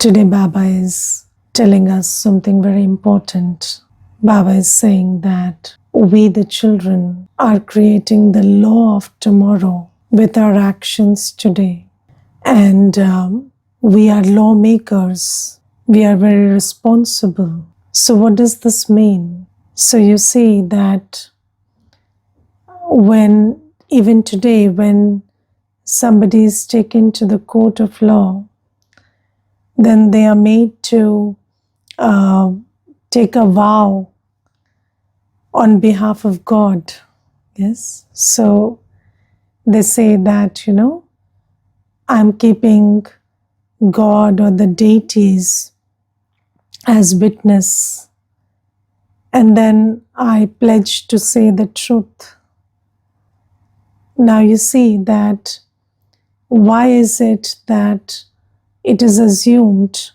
Today, Baba is telling us something very important. Baba is saying that we, the children, are creating the law of tomorrow with our actions today. And we are lawmakers. We are very responsible. So, what does this mean? So, you see that even today, when somebody is taken to the court of law, then they are made to take a vow on behalf of God. Yes. So they say that, I'm keeping God or the deities as witness. And then I pledge to say the truth. Now you see that why is it that it is assumed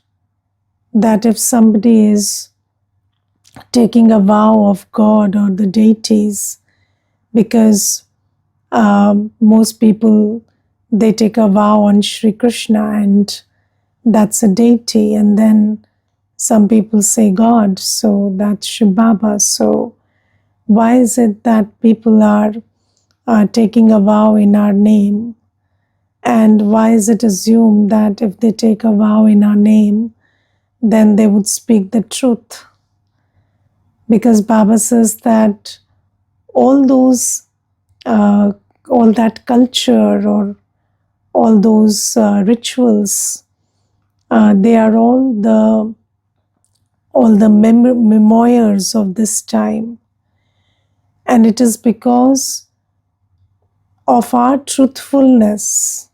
that if somebody is taking a vow of God or the deities, because most people, they take a vow on Sri Krishna and that's a deity, and then some people say God, so that's Shiv Baba. So why is it that people are taking a vow in our name? And why is it assumed that if they take a vow in our name, then they would speak the truth? Because Baba says that all that culture or all those rituals, they are all the memoirs of this time. And it is because of our truthfulness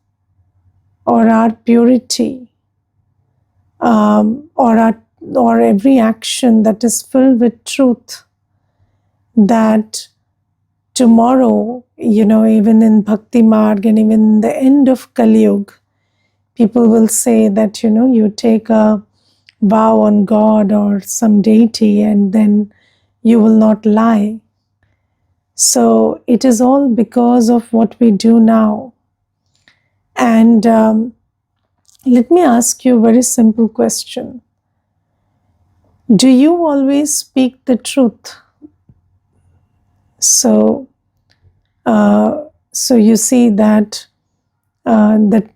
or our purity, or every action that is filled with truth, that tomorrow, even in Bhakti Marg and even in the end of Kali Yuga, people will say that, you take a vow on God or some deity and then you will not lie. So it is all because of what we do now. And let me ask you a very simple question. Do you always speak the truth? So you see that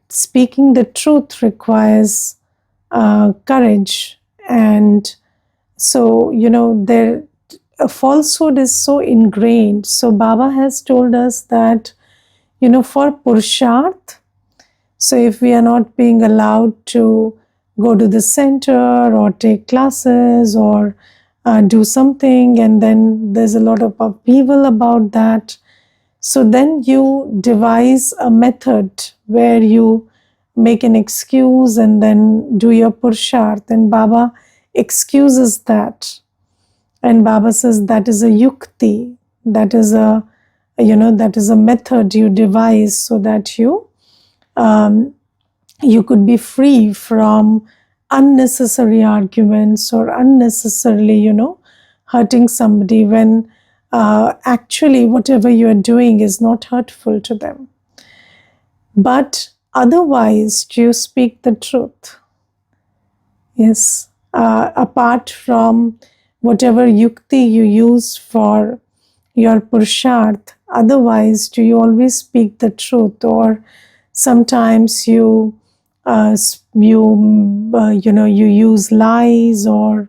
speaking the truth requires courage, and so a falsehood is so ingrained. So Baba has told us that for Purusharth, so if we are not being allowed to go to the center or take classes or do something, and then there's a lot of upheaval about that, so then you devise a method where you make an excuse and then do your Purusharth, and Baba excuses that. And Baba says that is a yukti, that is a method you devise so that you could be free from unnecessary arguments or unnecessarily, hurting somebody when actually whatever you are doing is not hurtful to them. But otherwise, do you speak the truth? Yes. Apart from whatever yukti you use for your Purusharth, otherwise, do you always speak the truth? Or sometimes you use lies, or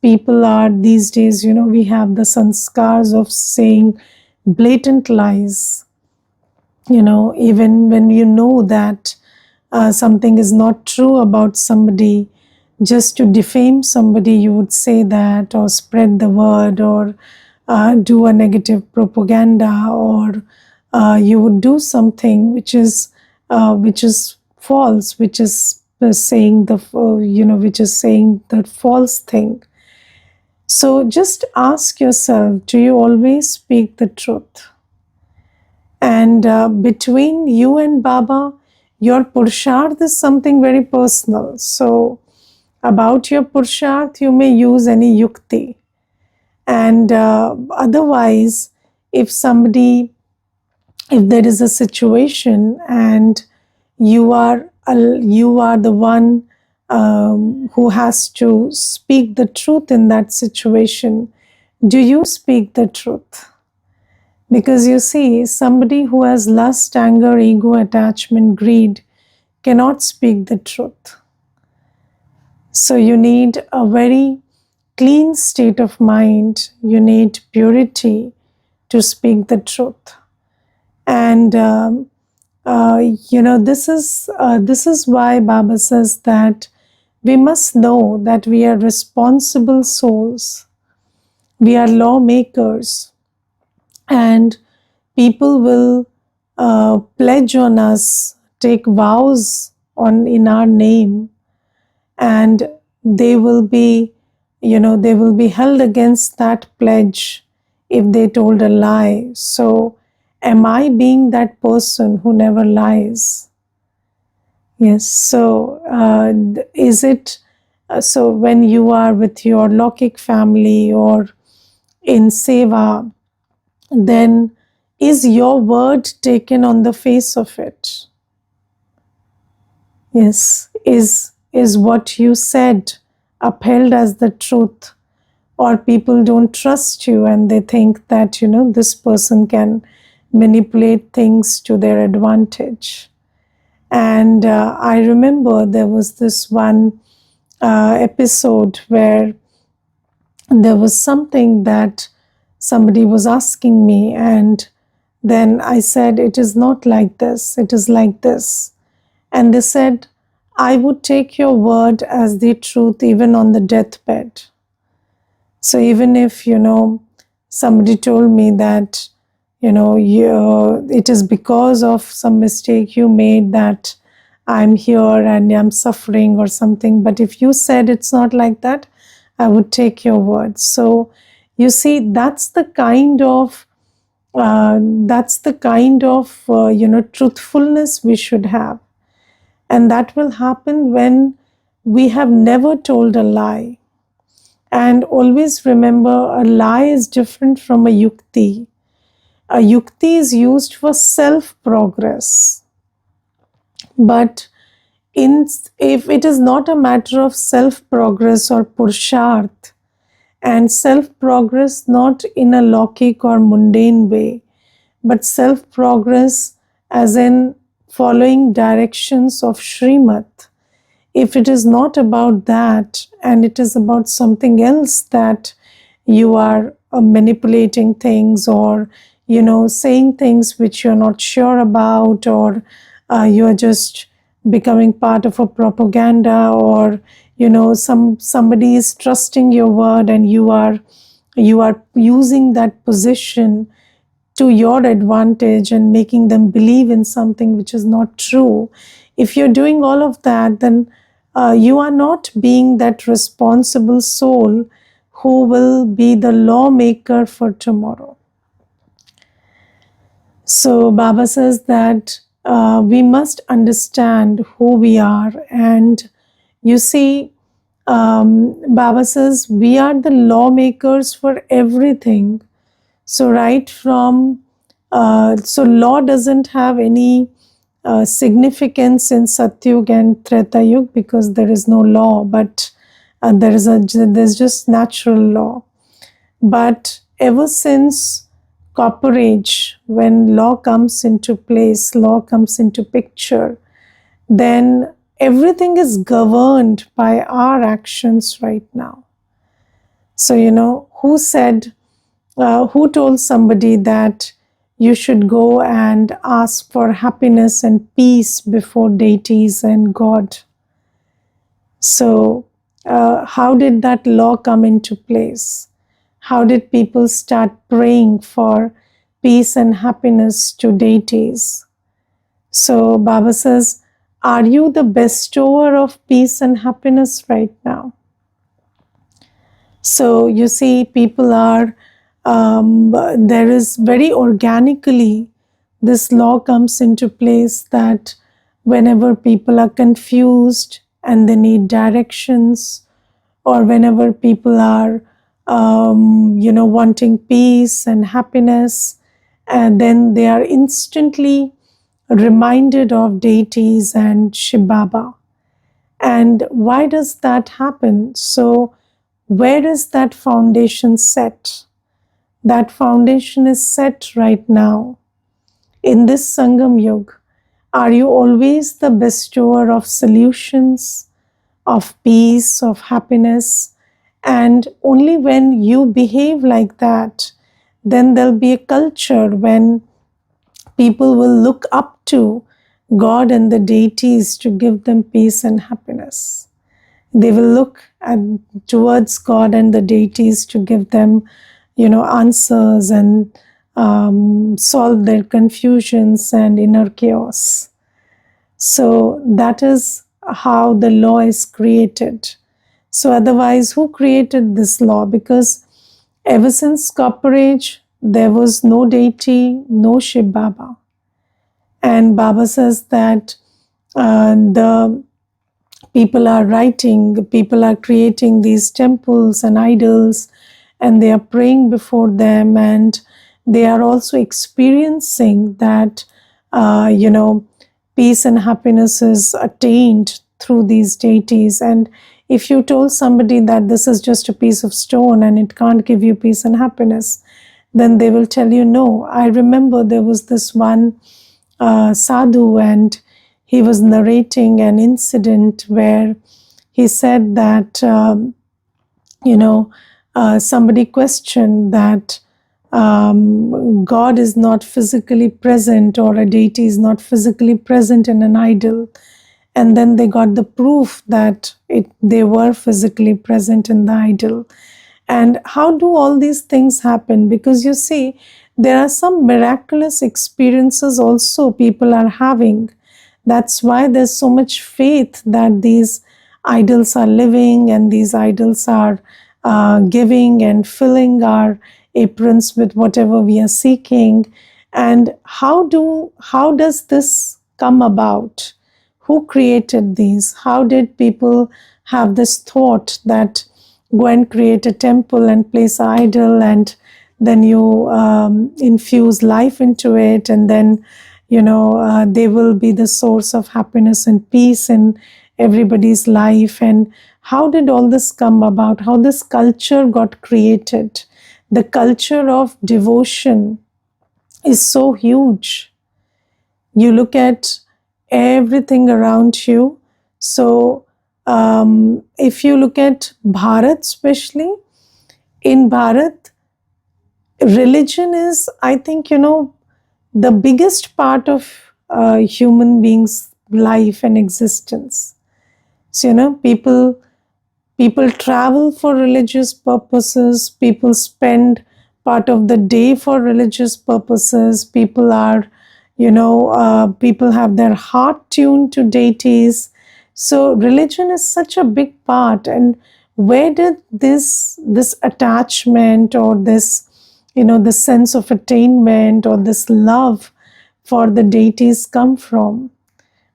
people are these days, we have the sanskars of saying blatant lies. Even when you know that something is not true about somebody, just to defame somebody, you would say that, or spread the word, or do a negative propaganda, or you would do something which is false, which is saying the false thing. So just ask yourself, do you always speak the truth? And between you and Baba, your Purusharth is something very personal. So about your Purusharth, you may use any yukti. And otherwise, if there is a situation and you are you are the one who has to speak the truth in that situation. Do you speak the truth? Because you see, somebody who has lust, anger, ego, attachment, greed cannot speak the truth. So you need a very clean state of mind. You need purity to speak the truth. And this is why Baba says that we must know that we are responsible souls. We are lawmakers, and people will pledge on us, take vows on in our name, and they will be, they will be held against that pledge if they told a lie. So, am I being that person who never lies? Yes. So, is it so when you are with your Lokik family or in Seva, then is your word taken on the face of it? Yes. Is what you said upheld as the truth? Or people don't trust you and they think that, this person can manipulate things to their advantage. And I remember there was this one episode where there was something that somebody was asking me, and then I said, it is not like this, it is like this. And they said, I would take your word as the truth even on the deathbed. So even if, somebody told me that, it is because of some mistake you made that I'm here and I'm suffering or something. But if you said it's not like that, I would take your word. So you see, that's the kind of truthfulness we should have. And that will happen when we have never told a lie. And always remember, a lie is different from a yukti. A yukti is used for self-progress. But if it is not a matter of self-progress or purusharth, and self-progress not in a lokik or mundane way, but self-progress as in following directions of Srimad, if it is not about that and it is about something else, that you are manipulating things or saying things which you're not sure about, or you're just becoming part of a propaganda, or somebody is trusting your word and you are using that position to your advantage and making them believe in something which is not true. If you're doing all of that, then you are not being that responsible soul who will be the lawmaker for tomorrow. So Baba says that we must understand who we are. And you see, Baba says we are the lawmakers for everything. So right from, so law doesn't have any significance in Satyug and Treta Yug because there is no law, but there's just natural law. But ever since Copper Age, when law comes into place, law comes into picture, then everything is governed by our actions right now. So, who said, who told somebody that you should go and ask for happiness and peace before deities and God? So, how did that law come into place? How did people start praying for peace and happiness to deities? So, Baba says, are you the bestower of peace and happiness right now? So, you see, people are, there is very organically, this law comes into place that whenever people are confused and they need directions, or whenever people are, wanting peace and happiness, and then they are instantly reminded of deities and Shiv Baba. And why does that happen? So, where is that foundation set? That foundation is set right now in this Sangam Yuga. Are you always the bestower of solutions, of peace, of happiness? And only when you behave like that, then there'll be a culture when people will look up to God and the deities to give them peace and happiness. They will look towards God and the deities to give them, answers and solve their confusions and inner chaos. So that is how the law is created. So otherwise, who created this law? Because ever since Copper Age, there was no deity, no Shiv Baba. And Baba says that the people are people are creating these temples and idols, and they are praying before them, and they are also experiencing that, peace and happiness is attained through these deities. And if you told somebody that this is just a piece of stone and it can't give you peace and happiness, then they will tell you no. I remember there was this one sadhu, and he was narrating an incident where he said that, somebody questioned that God is not physically present, or a deity is not physically present in an idol. And then they got the proof that they were physically present in the idol. And how do all these things happen? Because you see, there are some miraculous experiences also people are having. That's why there's so much faith that these idols are living, and these idols are giving and filling our aprons with whatever we are seeking. And how does this come about? Who created these? How did people have this thought that go and create a temple and place an idol, and then you infuse life into it, and then they will be the source of happiness and peace in everybody's life? And how did all this come about? How this culture got created? The culture of devotion is so huge. You look at everything around you. So if you look at Bharat, especially in Bharat, religion is, I think, the biggest part of human beings' life and existence. So, people travel for religious purposes. People spend part of the day for religious purposes. People are, people have their heart tuned to deities. So religion is such a big part. And where did this attachment, or this, the sense of attainment, or this love for the deities come from,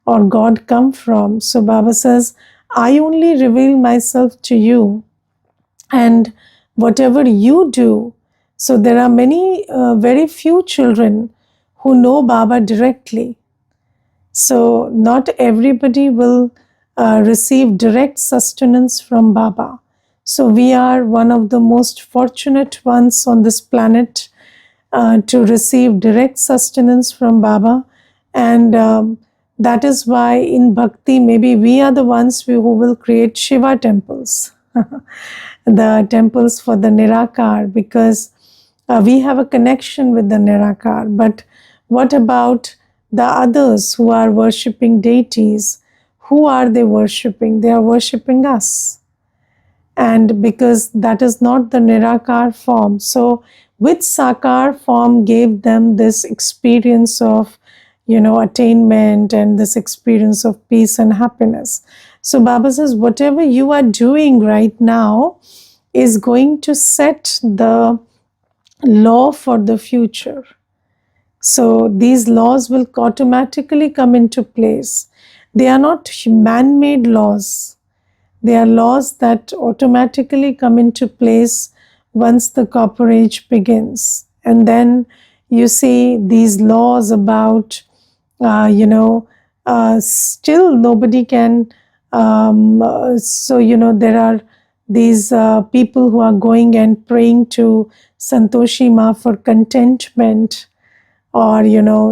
or God come from? So Baba says, I only reveal myself to you, and whatever you do. So there are very few children who know Baba directly. So not everybody will receive direct sustenance from Baba. So we are one of the most fortunate ones on this planet to receive direct sustenance from Baba. And that is why in Bhakti, maybe we are the ones who will create Shiva temples, the temples for the Nirakar, because we have a connection with the Nirakar. But what about the others who are worshipping deities? Who are they worshipping? They are worshipping us. And because that is not the Nirakar form. So with Sakar form gave them this experience of, attainment, and this experience of peace and happiness. So Baba says, whatever you are doing right now is going to set the law for the future. So these laws will automatically come into place. They are not man-made laws. They are laws that automatically come into place once the Copper Age begins. And then you see these laws about, you know, still nobody can. So, there are these people who are going and praying to Santoshi Ma for contentment, or,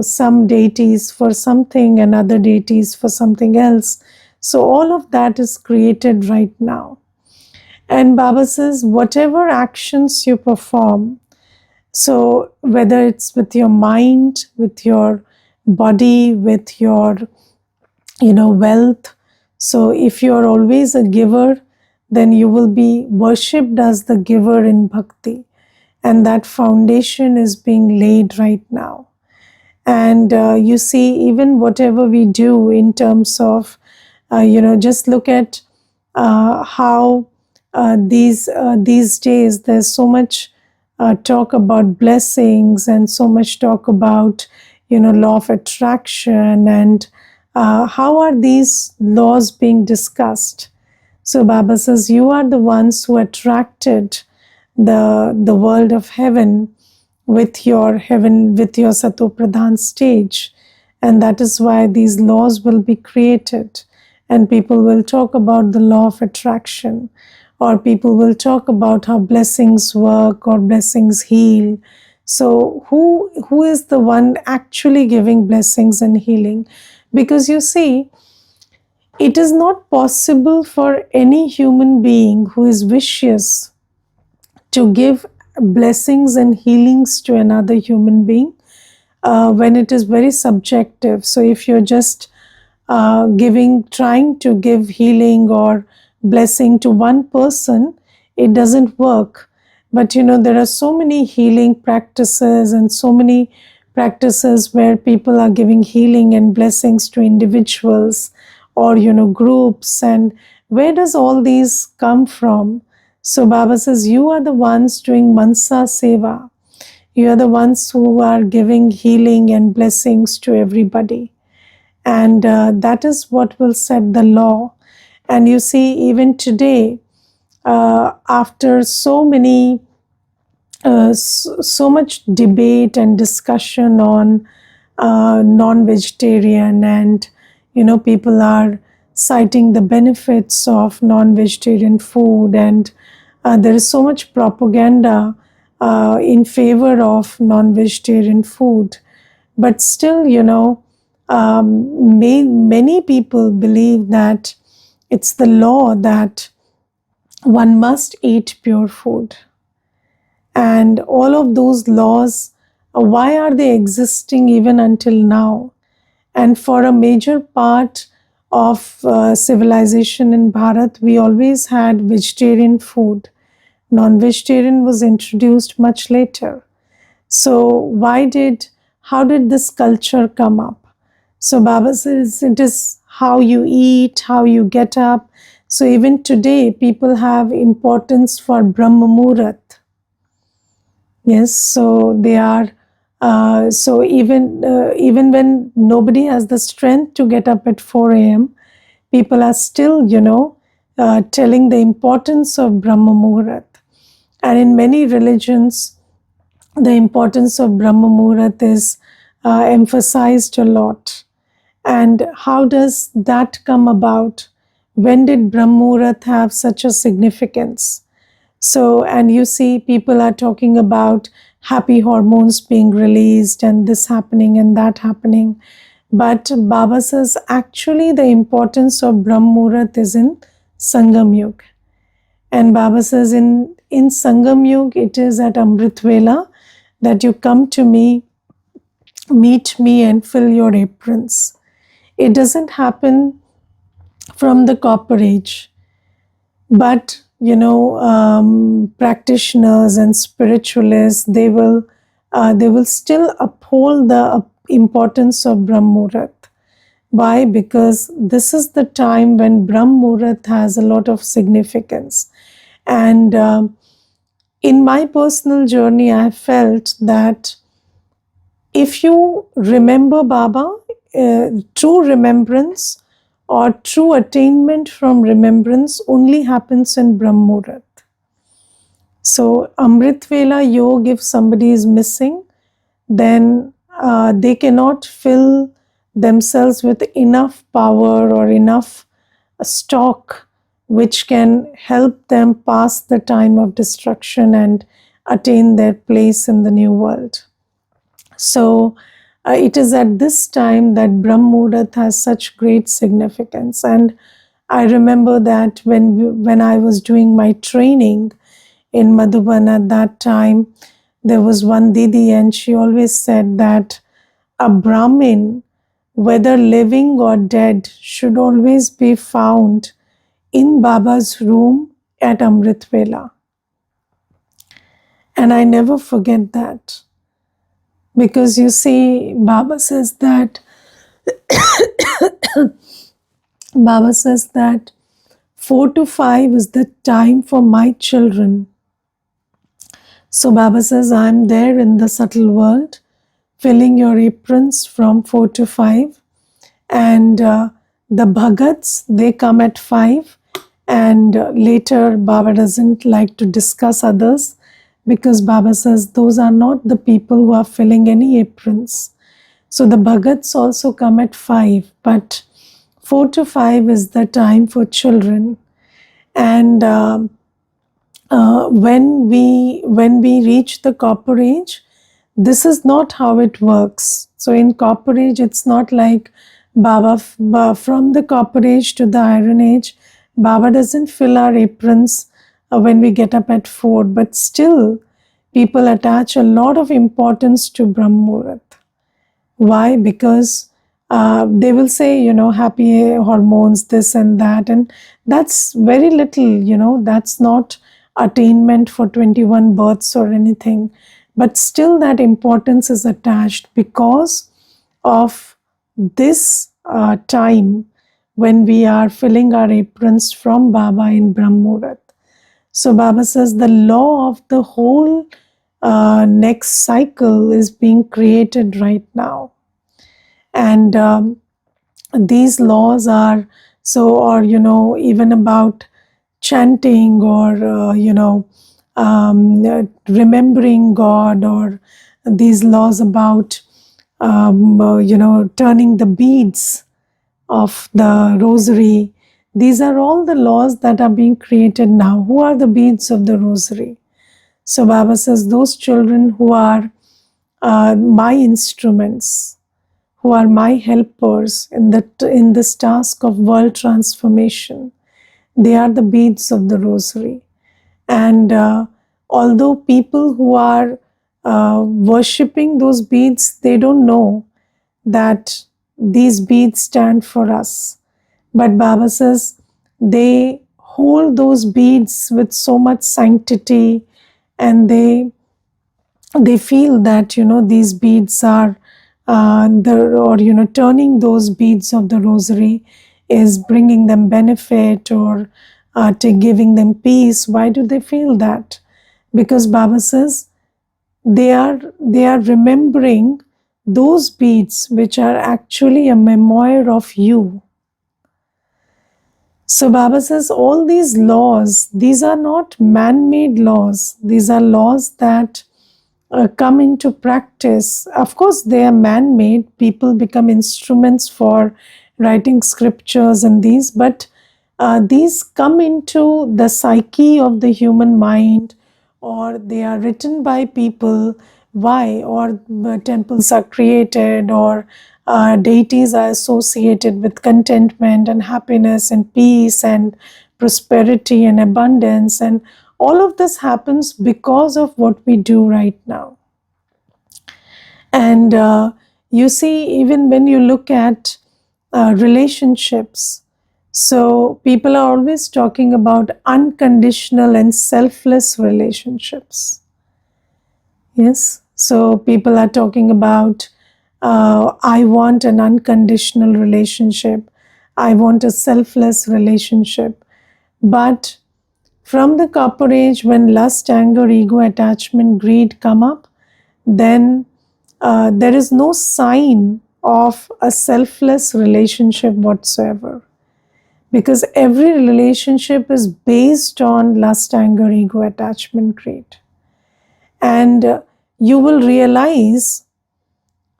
some deities for something and other deities for something else. So, all of that is created right now. And Baba says, whatever actions you perform, so whether it's with your mind, with your body, with your, wealth. So if you are always a giver, then you will be worshipped as the giver in bhakti. And that foundation is being laid right now. And you see, even whatever we do in terms of, just look at how these days there's so much talk about blessings, and so much talk about, law of attraction, and how are these laws being discussed. So Baba says, you are the ones who attracted the world of heaven with your Sato Pradhan stage. And that is why these laws will be created. And people will talk about the law of attraction, or people will talk about how blessings work or blessings heal. So who is the one actually giving blessings and healing? Because you see, it is not possible for any human being who is vicious to give blessings and healings to another human being when it is very subjective. So if you're just trying to give healing or blessing to one person, it doesn't work. But there are so many healing practices, and so many practices where people are giving healing and blessings to individuals, or groups. And where does all these come from? So Baba says, you are the ones doing Mansa Seva. You are the ones who are giving healing and blessings to everybody. And that is what will set the law. And you see, even today, after so much debate and discussion on non-vegetarian, and people are citing the benefits of non-vegetarian food, and there is so much propaganda in favor of non-vegetarian food. But still, many people believe that it's the law that one must eat pure food. And all of those laws, why are they existing even until now? And for a major part of civilization in Bharat, we always had vegetarian food. Non-vegetarian was introduced much later. So how did this culture come up? So Baba says it is how you eat, how you get up. So even today, people have importance for Brahma Muhurat. Yes, so they are. So even when nobody has the strength to get up at 4 a.m., people are still, telling the importance of Brahma Muhurat. And in many religions, the importance of Brahma Muhurat is emphasized a lot. And how does that come about? When did Brahma Muhurat have such a significance? So, and you see, people are talking about happy hormones being released, and this happening and that happening. But Baba says actually the importance of Brahma Muhurat is in Sangam Yuga. And Baba says in Sangam Yuga, it is at Amrit Vela that you come to me, meet me, and fill your aprons. It doesn't happen from the copper age, but practitioners and spiritualists, they will still uphold the importance of Brahma Muhurat. Why? Because this is the time when Brahma Muhurat has a lot of significance. And in my personal journey, I felt that if you remember Baba, true remembrance or true attainment from remembrance only happens in Brahma Muhurat. So Amrit Vela Yoga, if somebody is missing, then they cannot fill themselves with enough power or enough stock which can help them pass the time of destruction and attain their place in the new world. So it is at this time that Brahm Muhurat has such great significance. And I remember that when I was doing my training in Madhuban at that time, there was one Didi, and she always said that a Brahmin, whether living or dead, should always be found in Baba's room at Amrit Vela. And I never forget that. Because you see, Baba says that Baba says that 4 to 5 is the time for my children. So Baba says, I'm there in the subtle world, filling your aprons from 4 to 5. And the Bhagats, they come at 5. And later, Baba doesn't like to discuss others, because Baba says those are not the people who are filling any aprons. So the Bhagats also come at 5, but 4 to 5 is the time for children. And when we reach the copper age, this is not how it works. So in copper age, it's not like Baba from the copper age to the iron age, Baba doesn't fill our aprons when we get up at 4, but still people attach a lot of importance to Brahm Muhurat. Why? Because they will say, happy hormones, this and that, and that's very little, that's not attainment for 21 births or anything, but still that importance is attached because of this time when we are filling our aprons from Baba in Brahm Muhurat. So Baba says the law of the whole next cycle is being created right now. And these laws are even about chanting or, remembering God, or these laws about, turning the beads of the rosary. These are all the laws that are being created now. Who are the beads of the rosary? So Baba says those children who are my instruments, who are my helpers in this task of world transformation, they are the beads of the rosary. And although people who are worshipping those beads, they don't know that these beads stand for us. But Baba says they hold those beads with so much sanctity, and they feel that these beads are turning those beads of the rosary is bringing them benefit, or giving them peace. Why do they feel that? Because Baba says they are remembering those beads which are actually a memoir of you. So Baba says all these laws, these are not man-made laws. These are laws that come into practice. Of course, they are man-made. People become instruments for writing scriptures and these, but these come into the psyche of the human mind, or they are written by people. Why? Or temples are created, or deities are associated with contentment and happiness and peace and prosperity and abundance, and all of this happens because of what we do right now. And you see, even when you look at relationships, so people are always talking about unconditional and selfless relationships. Yes, so people are talking about, I want an unconditional relationship, I want a selfless relationship. But from the copper age, when lust, anger, ego, attachment, greed come up, then there is no sign of a selfless relationship whatsoever. Because every relationship is based on lust, anger, ego, attachment, greed. And you will realize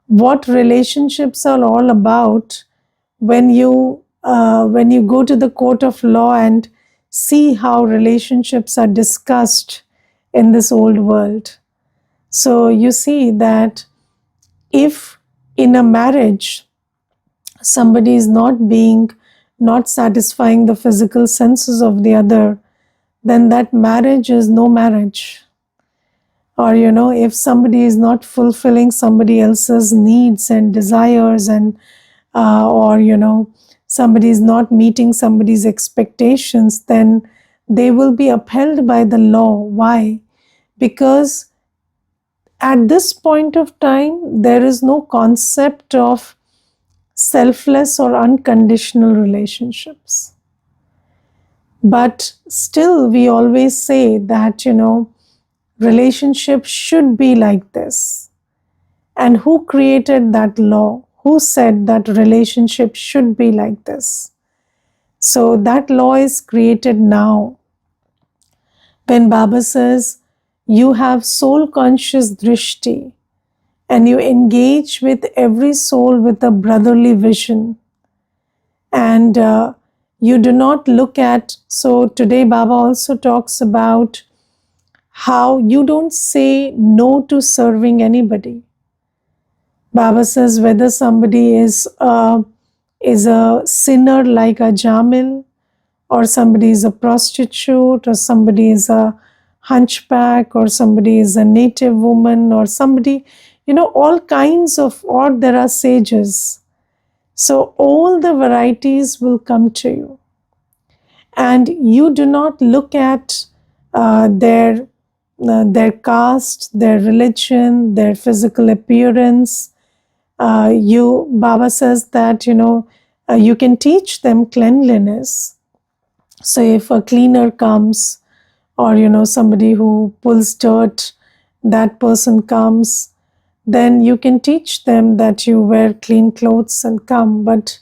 what relationships are all about when you go to the court of law and see how relationships are discussed in this old world. So you see that if in a marriage somebody is not satisfying the physical senses of the other, then that marriage is no marriage. Or if somebody is not fulfilling somebody else's needs and desires, and or somebody is not meeting somebody's expectations, then they will be upheld by the law. Why? Because at this point of time there is no concept of selfless or unconditional relationships. But still we always say that relationships should be like this. And who created that law? Who said that relationship should be like this? So that law is created now. When Baba says you have soul conscious drishti and you engage with every soul with a brotherly vision, and you do not look at, so today Baba also talks about how you don't say no to serving anybody. Baba says whether somebody is a sinner like a Jamil, or somebody is a prostitute, or somebody is a hunchback, or somebody is a native woman, or somebody, all kinds of, or there are sages. So all the varieties will come to you. And you do not look at their caste, their religion, their physical appearance. Baba says that, you can teach them cleanliness. So if a cleaner comes, or somebody who pulls dirt, that person comes, then you can teach them that you wear clean clothes and come. But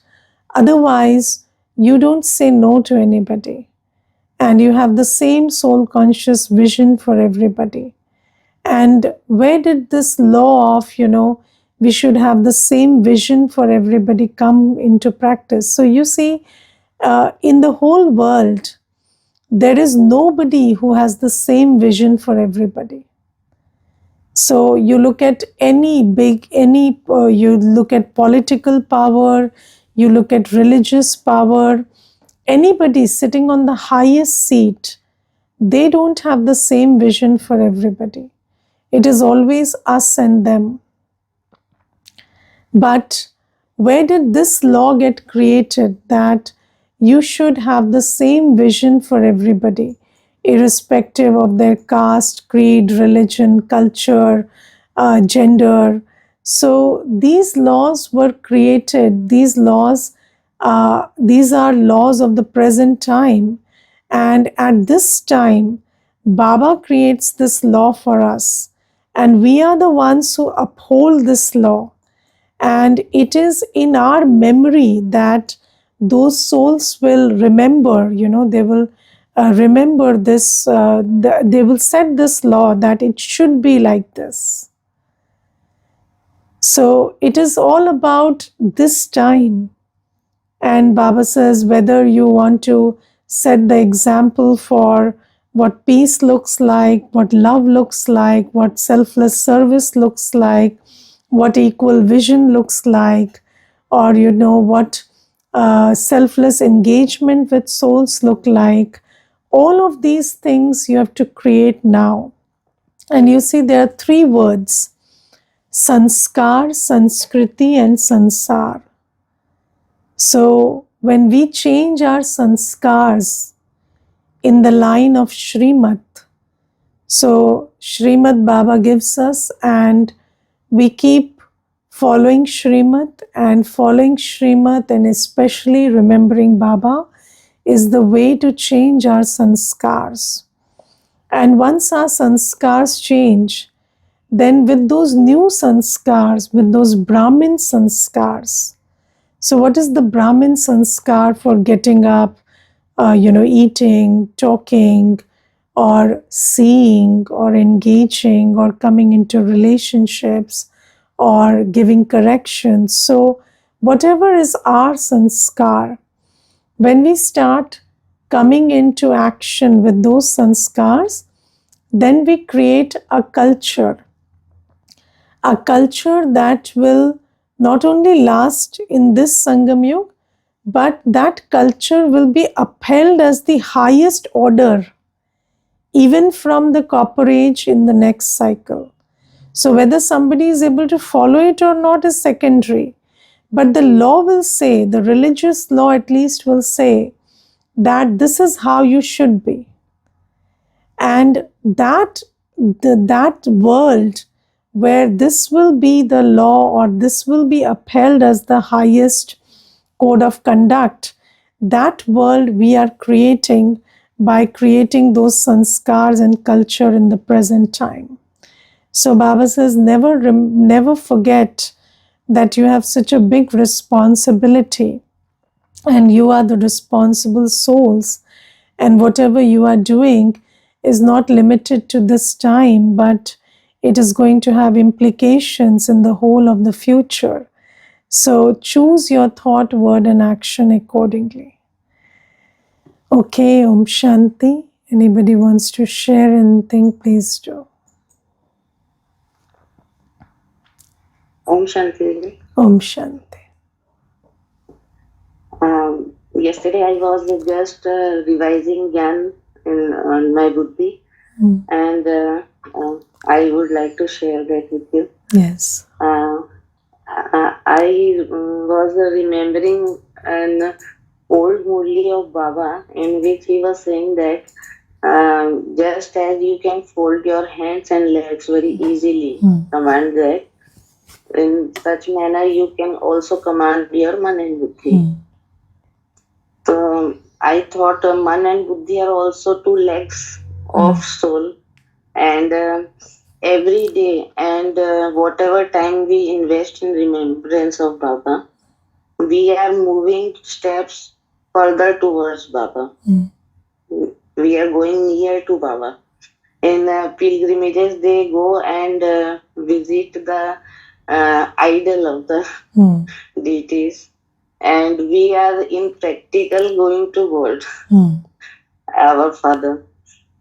otherwise, you don't say no to anybody. And you have the same soul conscious vision for everybody. And where did this law of, we should have the same vision for everybody come into practice? So you see, in the whole world, there is nobody who has the same vision for everybody. So you look at you look at political power, you look at religious power, anybody sitting on the highest seat, they don't have the same vision for everybody. It is always us and them. But where did this law get created, that you should have the same vision for everybody, irrespective of their caste, creed, religion, culture, gender? So these laws were created, these are laws of the present time. And at this time, Baba creates this law for us. And we are the ones who uphold this law. And it is in our memory that those souls will remember, they will remember this, they will set this law that it should be like this. So it is all about this time. And Baba says whether you want to set the example for what peace looks like, what love looks like, what selfless service looks like, what equal vision looks like, or what selfless engagement with souls look like. All of these things you have to create now. And you see there are three words: sanskar, sanskriti, and sansar. So when we change our sanskars in the line of Shrimad, so Shrimad Baba gives us, and we keep following Shrimad, and especially remembering Baba is the way to change our sanskars. And once our sanskars change, then with those new sanskars, with those Brahmin sanskars. So what is the Brahmin sanskar for getting up, eating, talking, or seeing, or engaging, or coming into relationships, or giving corrections. So, whatever is our sanskar, when we start coming into action with those sanskars, then we create a culture that will not only last in this Sangam Yuga, but that culture will be upheld as the highest order, even from the copper age in the next cycle. So, whether somebody is able to follow it or not is secondary. But the law will say, the religious law at least will say, that this is how you should be. And that world where this will be the law or this will be upheld as the highest code of conduct, that world we are creating by creating those sanskars and culture in the present time. So Baba says, never forget that you have such a big responsibility and you are the responsible souls, and whatever you are doing is not limited to this time, but it is going to have implications in the whole of the future. So choose your thought, word, and action accordingly. Okay, Om Shanti. Anybody wants to share anything, please do. Om Shanti. Om Shanti. Yesterday I was just revising Gyan on my buddhi, and I would like to share that with you. Yes. I was remembering an old Murli of Baba in which he was saying that just as you can fold your hands and legs very easily, command that, in such manner you can also command your man and buddhi. So I thought man and buddhi are also two legs of soul, and every day and whatever time we invest in remembrance of Baba, we are moving steps further towards Baba. We are going near to Baba. In pilgrimages, they go and visit the idol of the deities, and we are in practical going to God, our Father.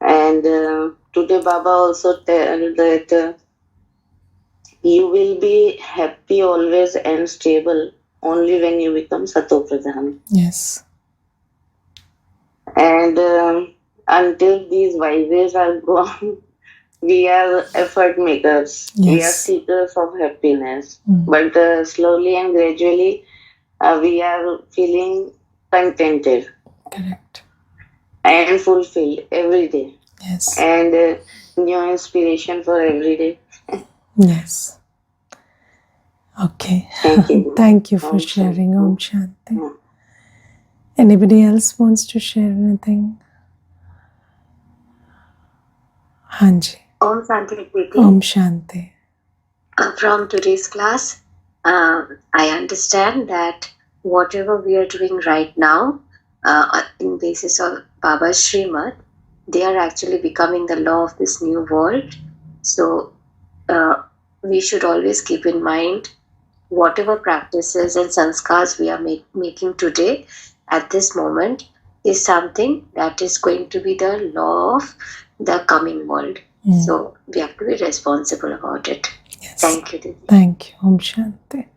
And today Baba also tell that you will be happy always and stable only when you become Sato Pradhan. Yes. And until these vices are gone, we are effort makers. Yes. We are seekers of happiness. But slowly and gradually, we are feeling contented. Correct. And fulfilled every day. Yes. And new inspiration for every day. Yes. Okay. Thank you. Thank you for sharing. Om Shanti. Anybody else wants to share anything? Hanji. Om Shanti. Om Shanti. From today's class, I understand that whatever we are doing right now, in basis of Baba's Srimad, they are actually becoming the law of this new world. So we should always keep in mind whatever practices and sanskars we are making today at this moment is something that is going to be the law of the coming world. So we have to be responsible about it. Yes. Thank you, Didi. Thank you. Om Shanti.